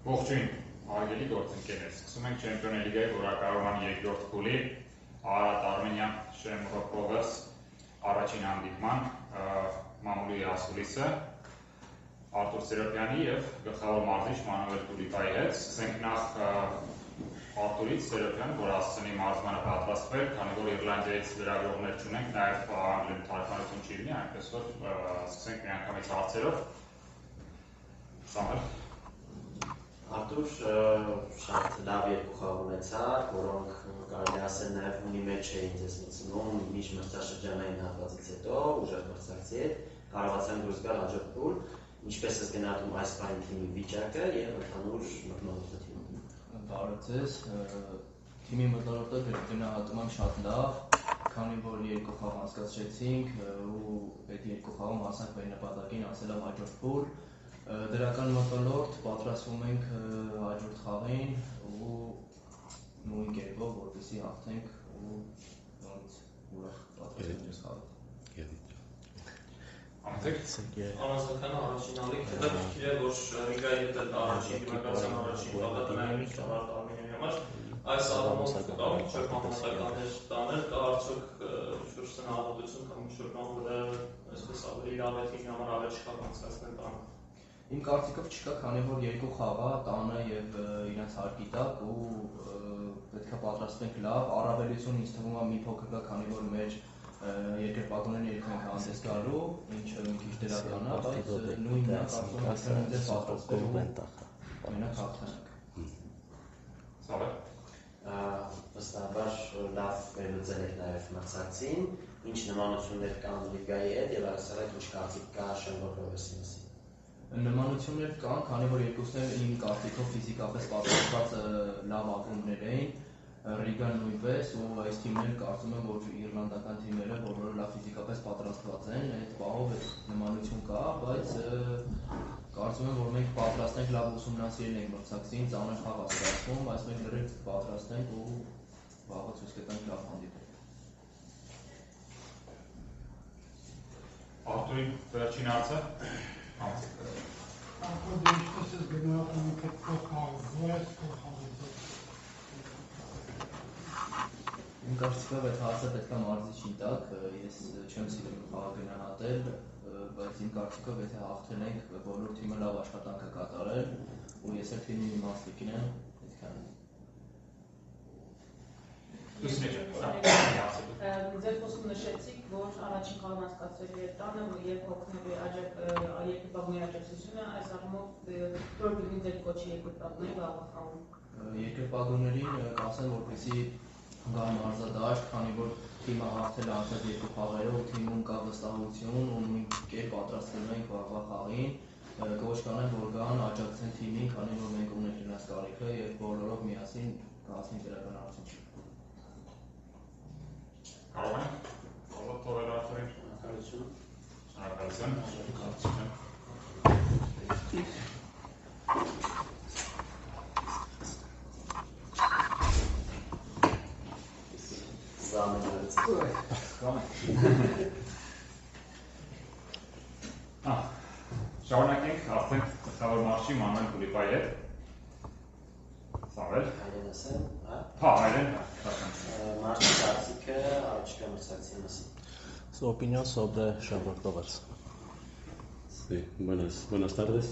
Ողջույն, հարգելի գործընկերներ, սկսում ենք Չեմպիոնների լիգայի որակավորման երկրորդ փուլի Արարատ Արմենիան Shamrock Rovers առաջին հանդիպման մամուլի ասուլիսը Արտուր Սերոպյանի և գլխավոր մարզիչ Մանուել Տուլիպայի հետ։ Սկսենք նախ Արտուրից Սերոպյան, որ ասցնի մարզմանը պատրաստվել, քանի որ Իռլանդիայից լրագրողներ չունենք, նաև անգլերեն թարգմանություն չի լինի, այնպես որ սկսենք միանգամից հարցերով։ Սամվել։ Արտուր շատ լավ երկու խաղ ունեցաք, որոնք կարելի ասել նաև ունի մեջ էին ձեզ մտցնում մինչ մրցաշրջանային հատվածից հետո, ուժեղ մրցակցի հետ, կարողացան դուրս գալ հաջորդ փուլ, ինչպես ես գնահատում այս պահին թիմի վիճակը և ընդհանուր մթնոլորտը թիմում։ Բարև ձեզ, թիմի մթնոլորտը գնահատում եմ շատ լավ, քանի որ երկու խաղ անցկացրեցինք ու այդ երկու խաղում հասանք մեր նպատակին հասնելով հաջորդ փուլ։ Դրական մթնոլորտ, պատրաստվում ենք հաջորդ խաղին ու նույն կերպով, որպեսզի հաղթենք ու նորից ուրախ պատրաստենք այս խաղը։ Անասական առաջին ալիք, հետաքրքիր է, որ Ռիգայի հետ էլ առաջին հիմնական առաջին խաղը տնային Արարատ Արմենիայի համար այս առումով կա ինչ-որ համապատասխաններ տանել, կա արդյոք ինչ-որ սնահավատություն կամ ինչ-որ բան, որը այսպես ավելի լավ է թիմի համար ավելի շքավ անցկացնել տանը։ Իմ կարծիքով չկա, քանի որ երկու խաղ է տանը և իրենց հարկի տակ ու պետք է պատրաստվենք լավ, առավելություն ինձ թվում է մի փոքր կա, քանի որ մեր երկրպագուներն երկու ենք հանդես գալու, ինչը մի քիչ դրական է, բայց նույնն է, կարծում եմ պետք է պատրաստվել ու մենակ հաղթանք։ Սավեր։ Վստահաբար լավ վերլուծել եք նաև մրցակցին, ինչ նմանություններ կան Լիգայի հետ և այսօր ինչ կարծիք կա Shamrock Rovers-ի մասին։ Նմանություններ կան, քանի որ երկուսն էլ իմ կարծիքով ֆիզիկապես պատրաստված լավ ակումբներ էին, Ռիգան նույնպես ու այս թիմները կարծում եմ, որ իռլանդական թիմերը, որոնք լավ ֆիզիկապես պատրաստված են, այդ պահով նմանություն կա, բայց կարծում եմ, որ մենք պատրաստենք լավ ուսումնասիրել ենք մրցակցին, ծանր խաղ է ստացվում, բայց մենք լրիվ պատրաստենք ու վաղը ցույց կտանք լավ հանդիպում։ Արտուրի վերջին հարցը։ Արտուր, ինչպես ես գնահատում եք այդ փոխհարցումը, Իմ կարծիքով այդ հարցը պետք է մարզիչին տաք, ես չեմ սիրում խաղը գնահատել, բայց իմ կարծիքով եթե հաղթել ենք, բոլոր թիմը լավ աշխատանք է կատարել ու ես էլ թիմի մի մասնիկին եմ, Ձեր խոսքում նշեցիք, որ առաջին խաղն անցկացրել էր տանը և հոգնելու երկրպագուների աջակցությունը, այս առումով որ գտնի ձեր կոչի երկրպագուների վաղը խաղում։ Երկրպագուներին կասեմ, որպեսզի գան մարզադաշտ, քանի որ թիմը հաղթել է անցած երկու խաղերով, թիմում կա վստահություն ու նույն կերպ պատրաստվում ենք վաղվա խաղին, կոչկանեմ, որ գան աջակցեն թիմին, քանի որ մենք ունենք նրանց կարիքը և բոլորով միասին կհասնենք դրական արդյունքի։ Կարող ենք, բոլոր թողել Արտուրին։ Շնորհակալություն։ Շարունակենք, արդեն գլխավոր մարզիչ Մանուել Տուլիպայի հետ։ Սամվել։ Հայրեն ասեմ, Հա, հայրեն։ Մարզի կարծիքը առաջիկա մրցակցի մասին։ Su opinión sobre Shamrock Rovers. Sí, buenas tardes.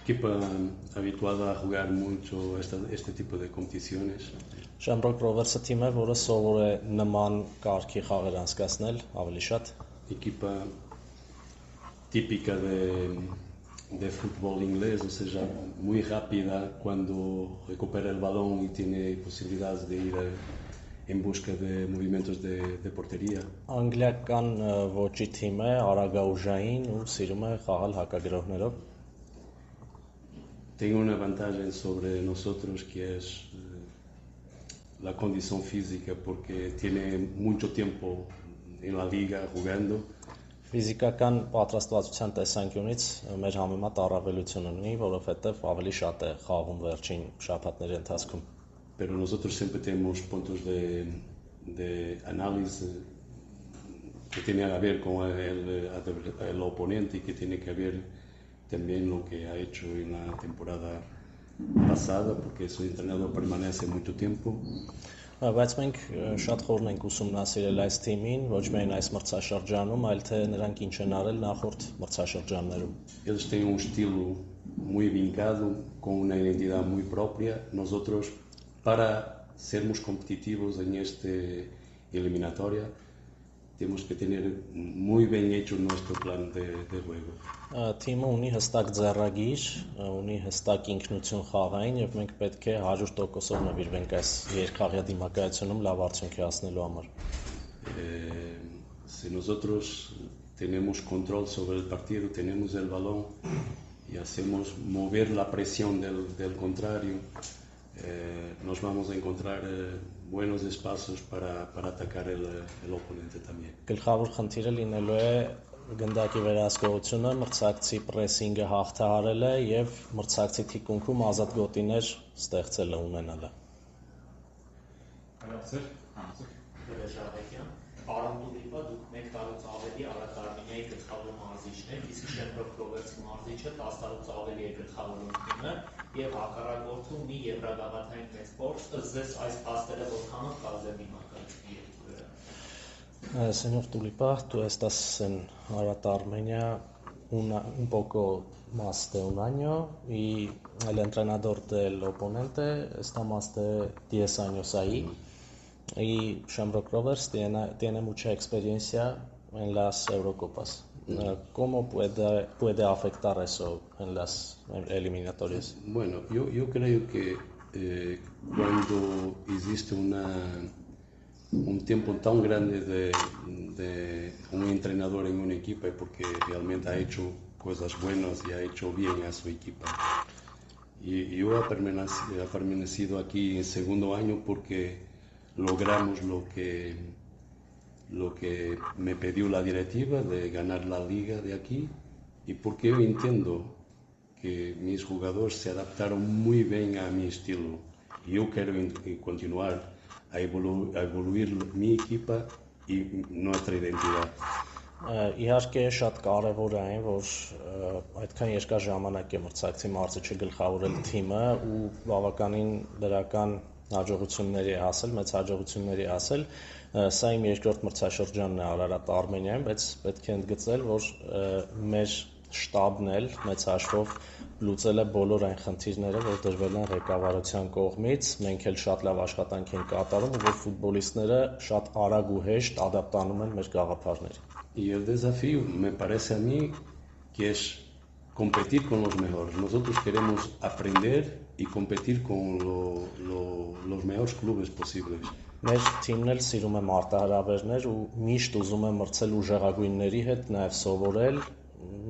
Equipa habituada a jugar mucho este tipo de competiciones. Shamrock Rovers-ը թիմ է, որը սովոր է նման կարգի խաղեր անցկացնել ավելի շատ։ Equipa típica de fútbol inglés, o sea, muy rápida cuando recupera el balón y tiene posibilidades de ir en busca de movimientos de portería. Անգլիական ոճի թիմ է, արագաուժային ու սիրում է խաղալ հակագրողներով։ Tiene una ventaja sobre nosotros que es la condición física porque tiene mucho tiempo en la liga jugando. Ֆիզիկական պատրաստվածության տեսանկյունից մեր համեմատ առավելություն ունի, որովհետև ավելի շատ է խաղում վերջին շաբաթների ընթացքում։ Pero nosotros siempre tenemos puntos de análisis que tienen que ver con el oponente y que tiene que ver también lo que ha hecho en la temporada pasada, porque su entrenador permanece mucho tiempo. Բայց մենք շատ խորն ենք ուսումնասիրել այս թիմին, ոչ միայն այս մրցաշրջանում, այլ թե նրանք ինչ են արել նախորդ մրցաշրջաններում։ Ellos tienen un estilo muy vincado, con una identidad muy propia. Nosotros, para sermos competitivos en esta eliminatoria, tenemos que tener muy bien hecho nuestro plan de juego. Թիմը ունի հստակ ձեռագիր, ունի հստակ ինքնություն խաղային եւ մենք պետք է 100%-ով նվիրվենք այս երկխաղյա դիմակայությունում լավ արդյունքի հասնելու համար։ Si nosotros tenemos control sobre el partido, tenemos el balón y hacemos mover la presión del contrario, nos vamos a encontrar buenos espacios para atacar el oponente también. Գլխավոր խնդիրը լինելու է գնդակի վերահսկողությունը, մրցակցի պրեսինգը հաղթահարելը եւ մրցակցի թիկունքում ազատ գոտիներ ստեղծելը ունենալը։ Հարցեր, հարցեր։ Վերջավորական Արամդուլիպա դուք 1 տարուց ավելի Արա Տարմինյայի գլխավոր մարզիչն եք, իսկ Շեմրոկ Ռոբերտսի մարզիչը 10 տարուց ավելի է գլխավորում թիմը եւ հակառակորդում մի եվրագաղթային մեծ փորձ, ըստ այս փաստերը որքանով կազդի մակարդակի։ Señor Tulipa, tú estás en Arata Armenia un poco más de un año y el entrenador del oponente está más de 10 años ahí y Shamrock Rovers tiene mucha experiencia en las Eurocopas. ¿Cómo puede afectar eso en las eliminatorias? Bueno, yo creo que cuando existe un tiempo tan grande de un entrenador en un equipo es porque realmente ha hecho cosas buenas y ha hecho bien a su equipo. Y yo he permanecido aquí en segundo año porque logramos lo que me pidió la directiva de ganar la liga de aquí y porque yo entiendo que mis jugadores se adaptaron muy bien a mi estilo y yo quiero continuar a evoluir mi equipa y nuestra identidad. Իհարկե շատ կարևոր է այն, որ այդքան երկար ժամանակ է մրցակցի մարզիչը գլխավորել թիմը ու բավականին դրական հաջողությունների հասել, մեծ հաջողությունների հասել։ Սա իմ երկրորդ մրցաշրջանն է Արարատ Արմենիայում, բայց պետք է ընդգծել, որ մեր շտաբն էլ մեծ հաշվով լուծել է բոլոր այն խնդիրները, որ դրվել են ղեկավարության կողմից, մենք էլ շատ լավ աշխատանք ենք կատարում, որ ֆուտբոլիստները շատ արագ ու հեշտ ադապտանում են մեր գաղափարներին։ Y el desafío me parece a mí que es competir con los mejores. Nosotros queremos aprender y competir con los mejores clubes posibles. Մեր թիմն էլ սիրում է մարտահրավերներ ու միշտ ուզում է մրցել ուժեղագույնների հետ, նաև սովորել,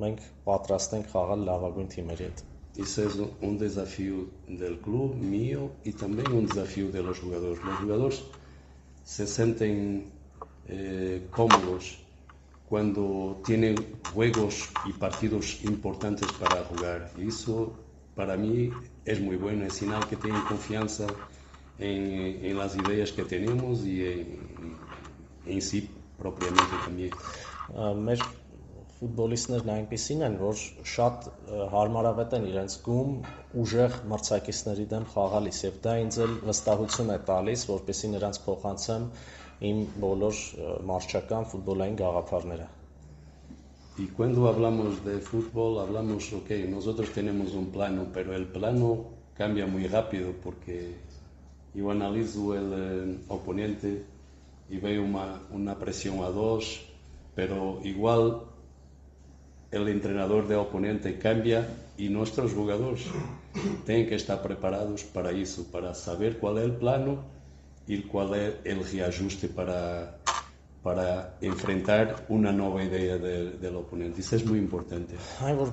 մենք պատրաստ ենք խաղալ լավագույն թիմերի հետ։ Ese es un desafío del club mío y también un desafío de los jugadores. Los jugadores se sienten cómodos cuando tienen juegos y partidos importantes para jugar. Y eso para mí es muy bueno, es señal que tienen confianza en las ideas que tenemos y en sí propiamente también. Մեր ֆուտբոլիստներն այնպիսին են, որ շատ հարմարավետ են իրենց գում ուժեղ մրցակիցների դեմ խաղալիս եւ դա ինձ էլ վստահություն է տալիս, որպեսզի նրանց փոխանցեմ իմ բոլոր մարզչական ֆուտբոլային գաղափարները։ Y cuando hablamos de fútbol, hablamos, nosotros tenemos un plano, pero el plano cambia muy rápido porque yo analizo el oponente y veo una presión a 2, pero igual el entrenador del oponente cambia y nuestros jugadores tienen que estar preparados para eso, para saber cuál es el plano y cuál es el reajuste para enfrentar una nueva idea del oponente. Eso es muy importante. Այն որ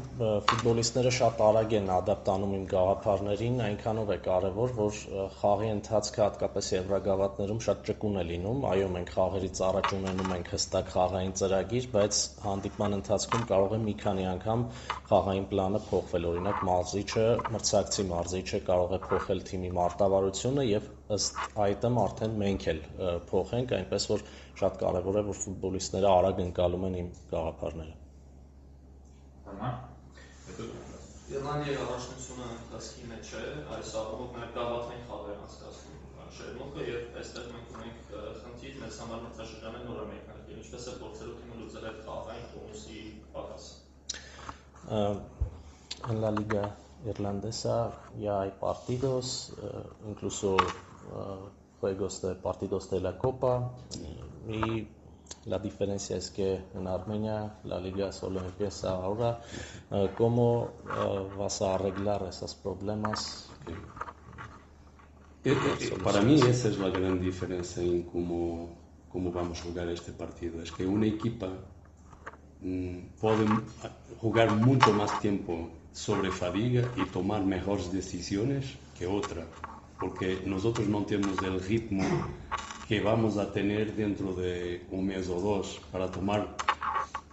ֆուտբոլիստները շատ արագ են ադապտանում իմ գաղափարներին, այնքանով է կարևոր, որ խաղի ընթացքը հատկապես եվրագավաթներում շատ ճկուն է լինում։ Այո, մենք խաղերից առաջ ունենում ենք հստակ խաղային ծրագիր, բայց հանդիպման ընթացքում կարող է մի քանի անգամ խաղային պլանը փոխվել։ Օրինակ, մրցակցի մարզիչը կարող է փոխել թիմի մարտավարությունը եւ ըստ այդմ արդեն մենք էլ փոխենք, այնպես որ շատ կարևոր է, որ ֆուտբոլիստները արագ ընկալում են իմ գաղափարները։ Tamam. Իռլանդիայի առաջնությունը ընթացքի մեջ է, այս առումով մեր գավաթային խաղեր անցկացնում Շերմուխը եւ այստեղ մենք ունենք խնդիր մեզ համար մրցաշրջանը նոր ամերիկացի, ինչպես է փորձելու թիմը լուծել այդ խաղային տոնուսի պակասը։ En la liga irlandesa ya hay partidos, incluso juegos de partidos de la Copa, y la diferencia es que en Armenia la liga solo empieza ahora. ¿Cómo vas a arreglar esos problemas? Para mí esa es la gran diferencia en cómo vamos a jugar este partido. Es que una equipa puede jugar mucho más tiempo sobre fadiga y tomar mejores decisiones que otra, porque nosotros no tenemos el ritmo que vamos a tener dentro de un mes o dos para tomar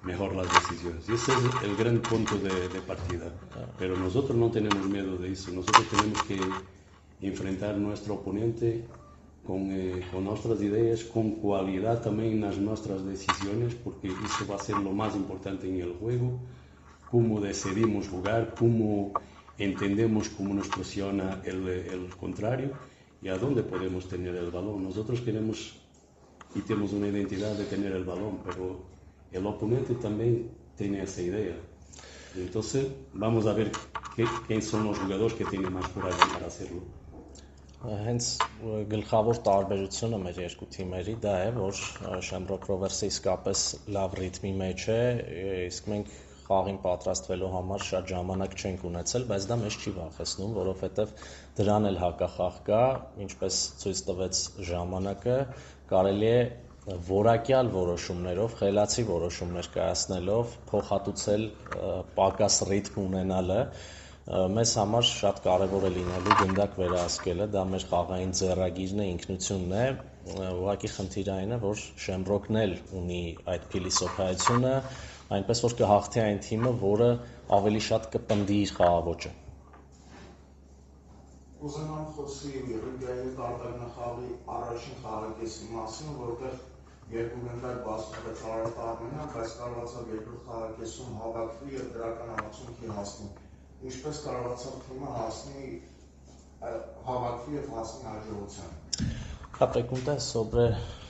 mejor las decisiones. Y ese es el gran punto de partida. Pero nosotros no tenemos miedo de eso. Nosotros tenemos que enfrentar a nuestro oponente con nuestras ideas, con cualidad también en las nuestras decisiones, porque eso va a ser lo más importante en el juego. Cómo decidimos jugar, cómo entendemos cómo nos presiona el contrario y a dónde podemos tener el balón. Nosotros queremos y tenemos una identidad de tener el balón, pero el oponente también tiene esa idea. Entonces vamos a ver quién son los jugadores que tienen más coraje para hacerlo. Հենց գլխավոր տարբերությունը մեր երկու թիմերի դա է, որ Shamrock Rovers-ը իսկապես լավ ռիթմի մեջ է, իսկ մենք խաղին պատրաստվելու համար շատ ժամանակ չենք ունեցել, բայց դա մեզ չի վախեցնում, որովհետև դրան էլ հակախաղ կա, ինչպես ցույց տվեց ժամանակը, կարելի է որակյալ որոշումներով, խելացի որոշումներ կայացնելով փոխհատուցել պակաս ռիթմ ունենալը, մեզ համար շատ կարևոր է լինելու գնդակ վերահսկելը, դա մեր խաղային ձեռագիրն է, ինքնությունն է, ուղղակի խնդիրը այն է, որ Shamrock-ն էլ ունի այդ փիլիսոփայությունը, այնպես որ կհաղթի այն թիմը, որը ավելի շատ կպնդի իր խաղաոճը։ Ուզում եմ խոսել Ռիգայի տարբերնախաղի առաջին խաղակեսի մասին, որտեղ երկու գնդակ բացվեց Արարատ Արմենիան, բայց կարողացավ երկրորդ խաղակեսում հավաքվի եւ դրական արդյունքի հասնել։ Ինչպես կարողացավ թիմը հասնի հավաքվի եւ հասնի հաջողության։ La pregunta es sobre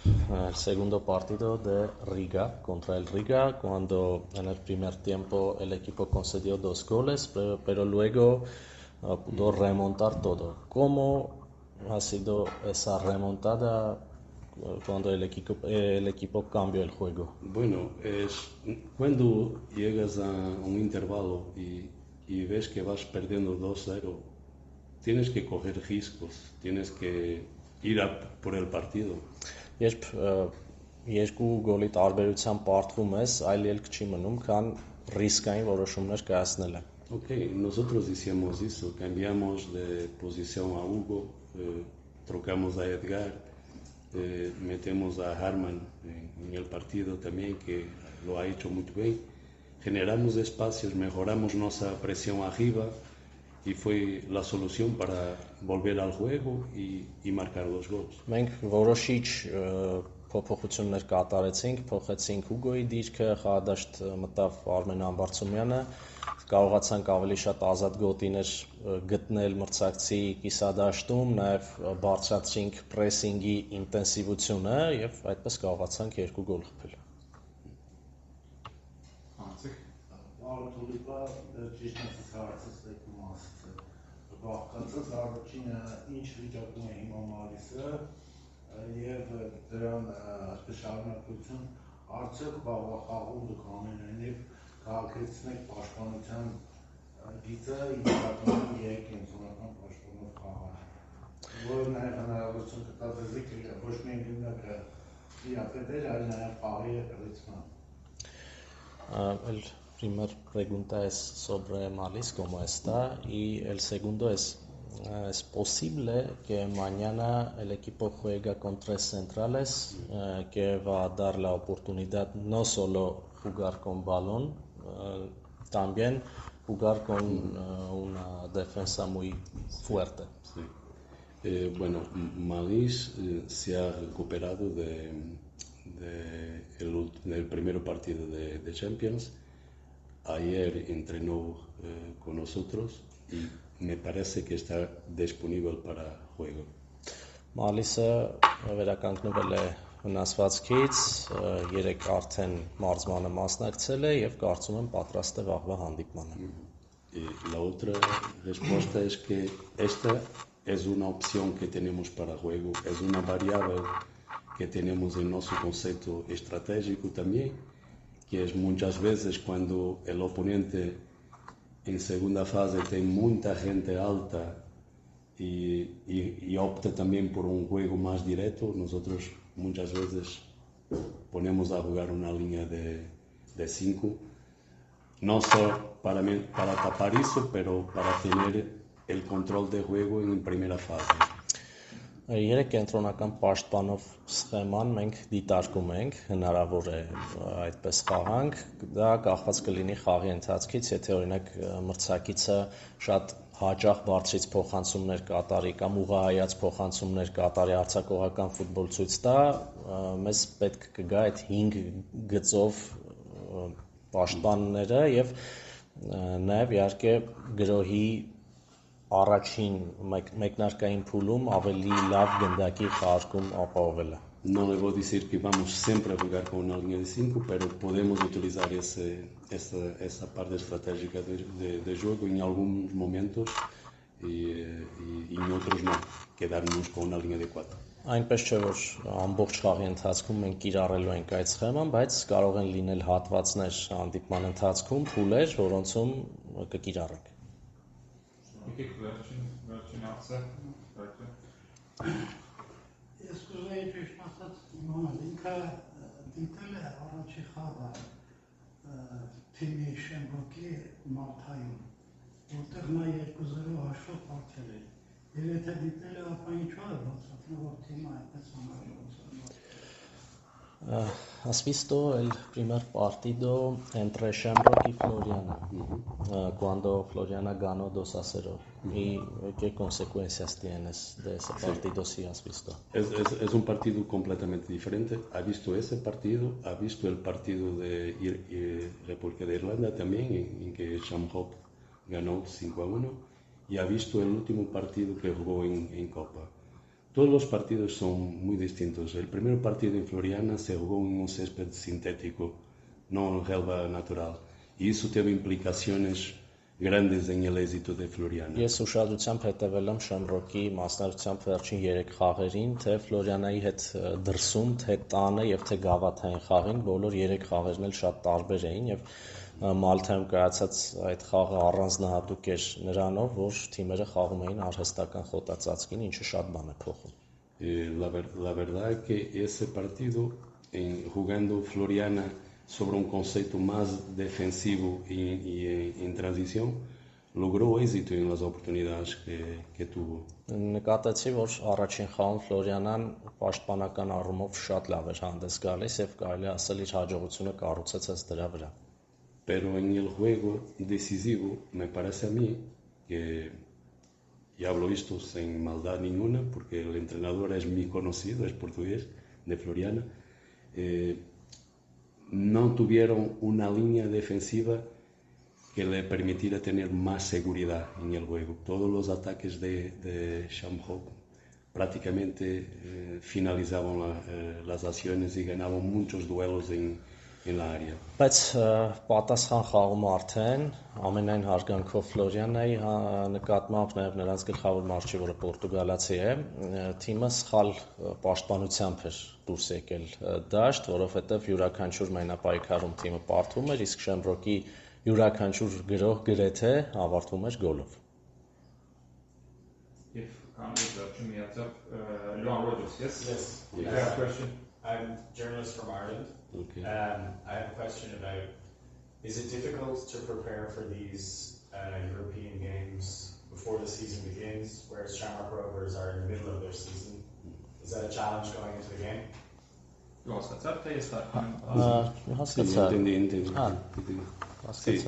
el segundo partido de Riga contra el Riga, cuando en el primer tiempo el equipo concedió 2 goles, pero luego pudo remontar todo. ¿Cómo ha sido esa remontada cuando el equipo cambió el juego? Bueno, cuando llegas a un intervalo y ves que vas perdiendo 2-0, tienes que coger riesgos, tienes que ir por el partido. Երբ երկու գոլի տարբերությամբ պարտվում ես, այլ ելք չի մնում, քան ռիսկային որոշումներ կայացնելը։ Ok, nosotros hicimos eso, cambiamos de posición a Hugo, trocamos a Edgar, metemos a Harman en el partido también, que lo ha hecho muy bien. Generamos espacios, mejoramos nuestra presión arriba y fue la solución para volver al juego y marcar 2 gols. Մենք որոշիչ փոփոխություններ կատարեցինք, փոխեցինք Հուգոյի դիրքը, խաղադաշտ մտավ Արմեն Ամբարձումյանը, կարողացանք ավելի շատ ազատ գոտիներ գտնել մրցակցի կիսադաշտում, նաև բարձրացրինք պրեսինգի ինտենսիվությունը եւ այդպես կարողացանք 2 գոլ խփել։ Արտուլիպա ճիշտ հարցրեցիք մասը։ Բաղկացած առաջինը ինչ վիճակում է հիմա Մարիսը եւ դրան շարունակություն արդյոք բաղախաղում դուք ամենայնիվ քաղաքացիների պաշտպանության գիծը իրականում կենտրոնական պաշտպանող խաղան։ Որը նաեւ հնարավորություն կտա դեպի ոչ միայն գնդակը իրապետել, այլ նաեւ խաղի ռիթմը։ Primera pregunta es sobre Malis, ¿cómo está? Y el segundo es posible que mañana el equipo juega con 3 centrales, que va a dar la oportunidad no solo jugar con balón, también jugar con una defensa muy fuerte. Sí. Bueno, Malis se ha recuperado del primer partido de Champions. ayer entrenó con nosotros y me parece que está disponible para juego. Մալիսը վերականգնվել է վնասվածքից, 3 արդեն մարզմանը մասնակցել է եւ կարծում եմ պատրաստ է վաղվա հանդիպմանը։ Y la otra respuesta es que esta es una opción que tenemos para juego, es una variable que tenemos en nuestro concepto estratégico también, que es muchas veces cuando el oponente en segunda fase tiene mucha gente alta y opta también por un juego más directo, nosotros muchas veces ponemos a jugar una línea de 5, no solo para tapar eso, pero para tener el control de juego en primera fase. 3 կենտրոնական պաշտպանով սխեման մենք դիտարկում ենք, հնարավոր է այդպես խաղանք, դա կախված կլինի խաղի ընթացքից, եթե օրինակ մրցակիցը շատ հաճախ բարձրից փոխանցումներ կատարի կամ ուղղահայաց փոխանցումներ կատարի արձակողական ֆուտբոլ ցույց տա, մեզ պետք կգա այդ 5 գծով պաշտպանները եւ նաեւ իհարկե գրոհի առաջին մեկնարկային փուլում ավելի լավ գնդակի խաղարկում ապահովելը։ No le voy a decir que vamos siempre a jugar con una línea de 5, pero podemos utilizar esa parte estratégica de juego en algunos momentos y en otros no, quedarnos con una línea de 4. Այնպես չէ, որ ամբողջ խաղի ընթացքում մենք կիրառելու ենք այդ սխեման, բայց կարող են լինել հատվածներ հանդիպման ընթացքում, փուլեր, որոնցում կկիրառենք։ Եկեք վերջին հարցը։ Ես կուզեի ճիշտ ասած իմանալ, ինքը դիտել է առաջի խաղը թիմի Շեմբրոկի Մալթայում, որտեղ նա 2-0 հաշվով հաղթել է։ Եվ եթե դիտել է, ապա ինչու է բացատրում, որ թիմը այդպես անհաջողություն։ Has visto el primer partido entre Shamrock y Floriana, cuando Floriana ganó 2-0. ¿Y qué consecuencias tienes de ese partido si has visto? Es un partido completamente diferente. Ha visto ese partido, ha visto el partido de República de Irlanda también, en que Shamrock ganó 5-1, y ha visto el último partido que jugó en Copa. Todos los partidos son muy distintos. El primer partido en Floriana se jugó en un césped sintético, no en relva natural. Y eso tuvo implicaciones grandes en el éxito de Floriana. Ես ուշադրությամբ հետևել եմ Շեմրոկի մասնակցությամբ վերջին 3 խաղերին, թե Ֆլորիանայի հետ դրսում, թե տանը եւ թե գավաթային խաղին, բոլոր 3 խաղերն էլ շատ տարբեր էին եւ Մալթայում կայացած այդ խաղը առանձնահատուկ էր նրանով, որ թիմերը խաղում էին արհեստական խոտածածկին, ինչը շատ բան է փոխում։ La verdad es que ese partido, jugando Floriana sobre un concepto más defensivo y en transición, logró éxito en las oportunidades que tuvo. Նկատեցի, որ առաջին խաղում Ֆլորիանան պաշտպանական առումով շատ լավ էր հանդես գալիս եւ կարելի ասել իր հաջողությունը կառուցեց ըստ դրա վրա։ Pero en el juego decisivo me parece a mí que, y hablo esto sin maldad ninguna, porque el entrenador es muy conocido, es portugués, de Floriana, no tuvieron una línea defensiva que le permitiera tener más seguridad en el juego. Todos los ataques de Shamrock prácticamente finalizaban las acciones y ganaban muchos duelos en la área. Բայց պատասխան խաղումը արդեն ամենայն հարգանքով Ֆլորիանայի նկատմամբ նաև նրանց գլխավոր մարզչի, որը պորտուգալացի է, թիմը սխալ պաշտպանությամբ էր դուրս եկել դաշտ, որովհետև յուրաքանչյուր մայնապայքարում թիմը պարտվում էր, իսկ Շեմբրոկի յուրաքանչյուր գրող գրեթե ավարտվում էր գոլով։ If Congress version Luan Rogers, yes? Yes. You have a question? I'm a journalist from Ireland. Okay. I have a question about, is it difficult to prepare for these European games before the season begins, whereas Shamrock Rovers are in the middle of their season? Is that a challenge going into the game? Sí,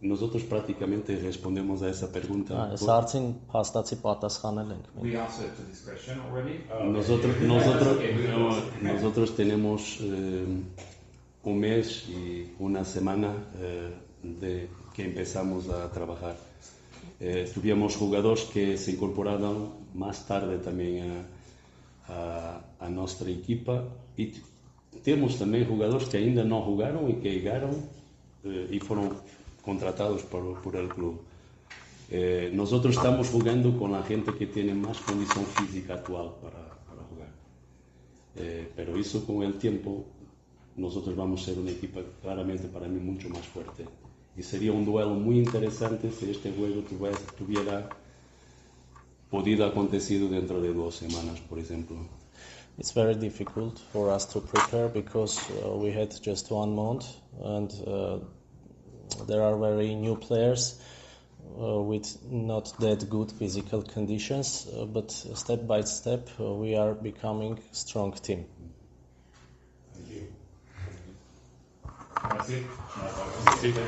nosotros prácticamente respondemos a esa pregunta. We answered to this question already. Nosotros tenemos un mes y una semana de que empezamos a trabajar. Tuvimos jugadores que se incorporaron más tarde también a nuestra equipa y temos también jugadores que ainda no jugaron y que llegaron y fueron contratados por el club. Nosotros estamos jugando con la gente que tiene más condición física actual para jugar. Pero eso con el tiempo nosotros vamos a ser una equipa claramente para mí mucho más fuerte. Y sería un duelo muy interesante si este juego tuviera podido acontecer dentro de 2 semanas, por ejemplo. It's very difficult for us to prepare because we had just 1 month and there are very new players with not that good physical conditions, but step by step we are becoming a strong team. Thank you.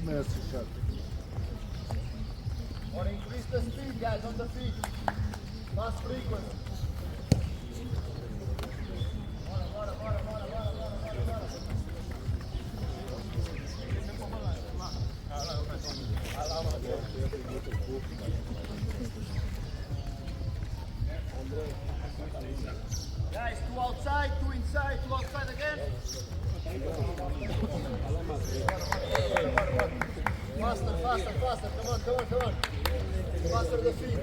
Merci. Or increase the speed, guys, on the feet. Fast frequent. Guys, 2 outside, 2 inside, 2 outside again. Faster, faster, faster. Come on, come on, come on. Faster the feet.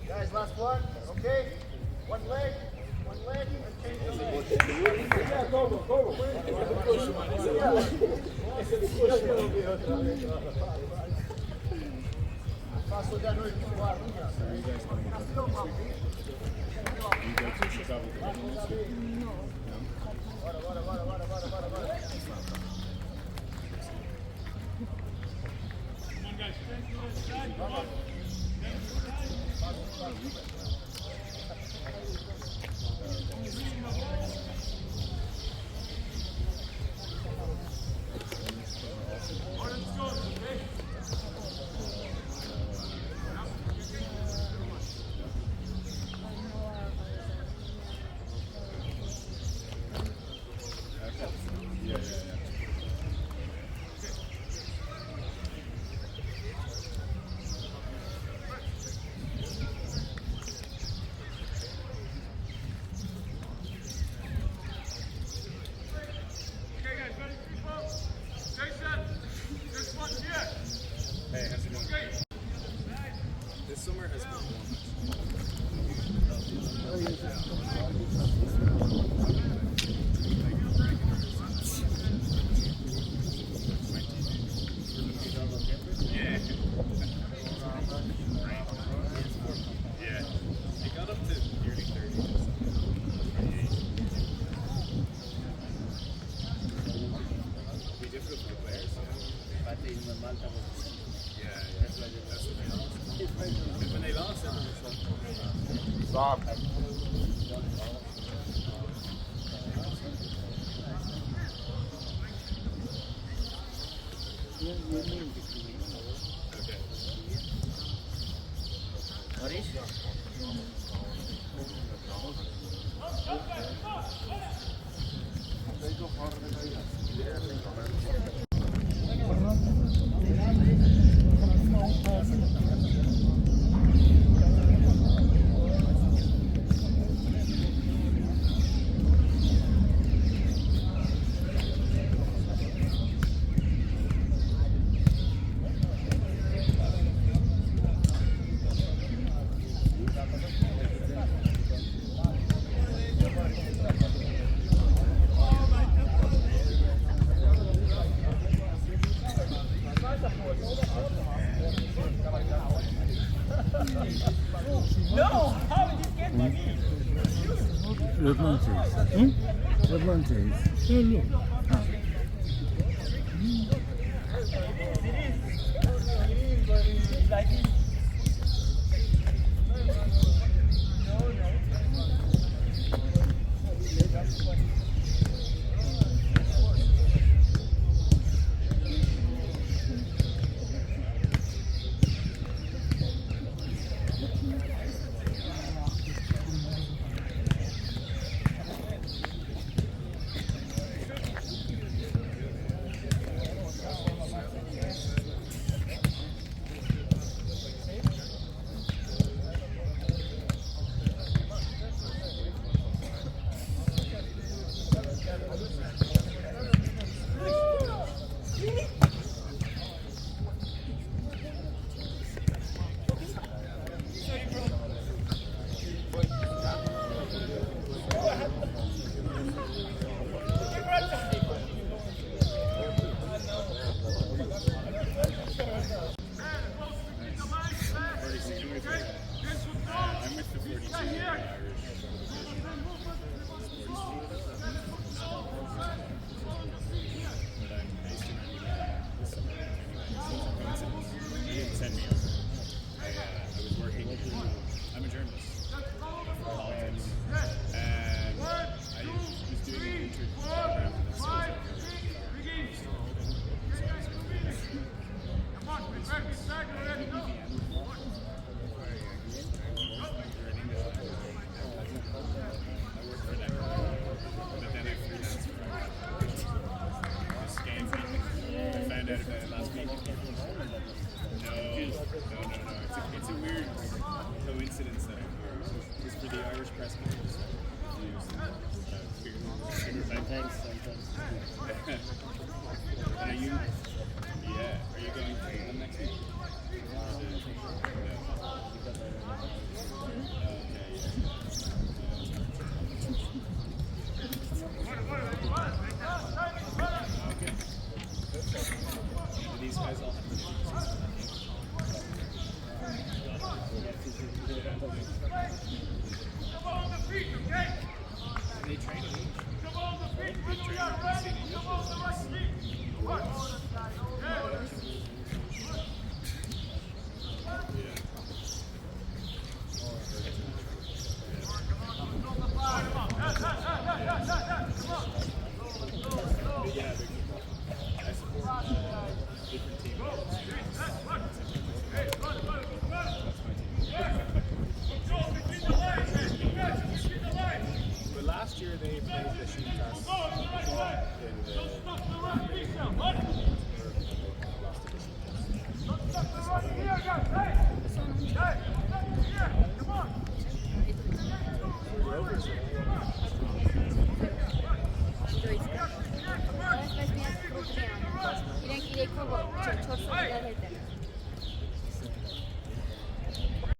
Guys, last one, okay? One leg, and change the leg. Yeah, go. Faço da noite no quarto. Bora. It's a weird coincidence that it was for the Irish press conference. Sometimes. And are you going to them next week? Okay. These guys all have to they train in But last year they played the Sheepcast իրենք իրեքով 4 հոգի հետ են